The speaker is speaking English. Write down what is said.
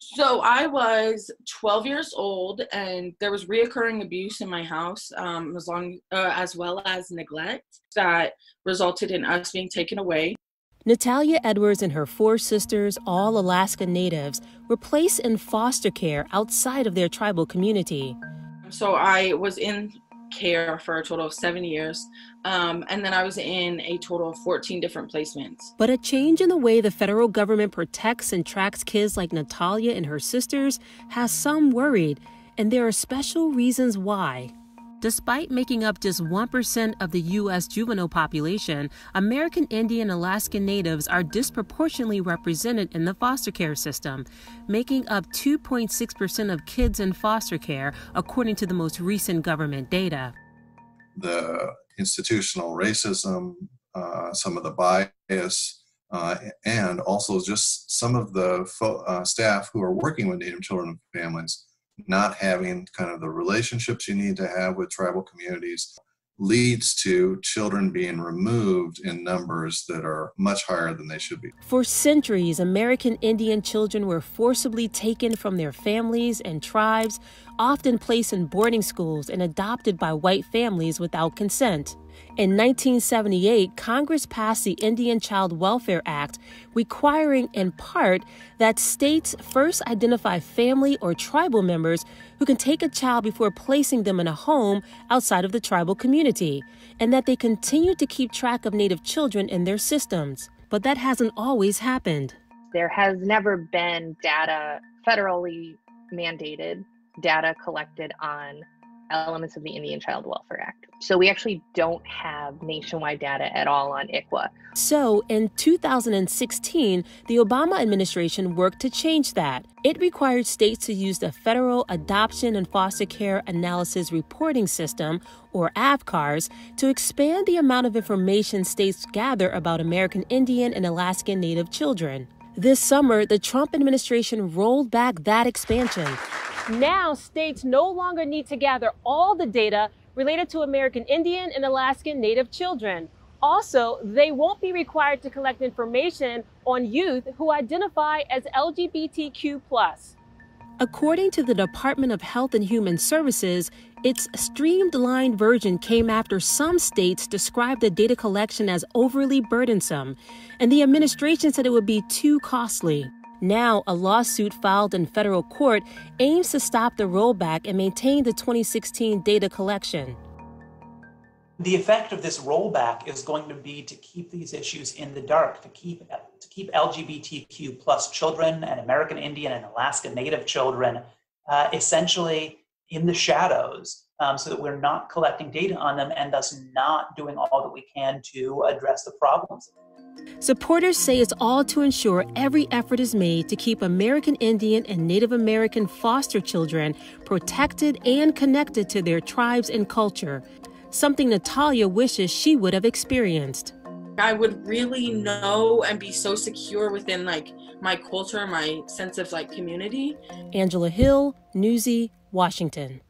So I was 12 years old, and there was reoccurring abuse in my house, as well as neglect that resulted in us being taken away. Natalia Edwards and her four sisters, all Alaska Natives, were placed in foster care outside of their tribal community. So I was in care for a total of 7 years, and then I was in a total of 14 different placements. But a change in the way the federal government protects and tracks kids like Natalia and her sisters has some worried, and there are special reasons why. Despite making up just 1% of the U.S. juvenile population, American Indian and Alaskan Natives are disproportionately represented in the foster care system, making up 2.6% of kids in foster care, according to the most recent government data. The institutional racism, some of the bias, and also just some of the staff who are working with Native children and families not having kind of the relationships you need to have with tribal communities leads to children being removed in numbers that are much higher than they should be. For centuries, American Indian children were forcibly taken from their families and tribes, often placed in boarding schools and adopted by white families without consent. In 1978, Congress passed the Indian Child Welfare Act, requiring in part that states first identify family or tribal members who can take a child before placing them in a home outside of the tribal community, and that they continue to keep track of Native children in their systems. But that hasn't always happened. There has never been data, federally mandated data collected on elements of the Indian Child Welfare Act. So we actually don't have nationwide data at all on ICWA. So in 2016, the Obama administration worked to change that. It required states to use the Federal Adoption and Foster Care Analysis Reporting System, or AVCARS, to expand the amount of information states gather about American Indian and Alaskan Native children. This summer, the Trump administration rolled back that expansion. Now, states no longer need to gather all the data related to American Indian and Alaskan Native children. Also, they won't be required to collect information on youth who identify as LGBTQ+. According to the Department of Health and Human Services, its streamlined version came after some states described the data collection as overly burdensome, and the administration said it would be too costly. Now, a lawsuit filed in federal court aims to stop the rollback and maintain the 2016 data collection. The effect of this rollback is going to be to keep these issues in the dark, to keep LGBTQ plus children and American Indian and Alaska Native children essentially in the shadows, so that we're not collecting data on them and thus not doing all that we can to address the problems. Supporters say it's all to ensure every effort is made to keep American Indian and Native American foster children protected and connected to their tribes and culture, something Natalia wishes she would have experienced. I would really know and be so secure within my culture, my sense of community. Angela Hill, Newsy, Washington.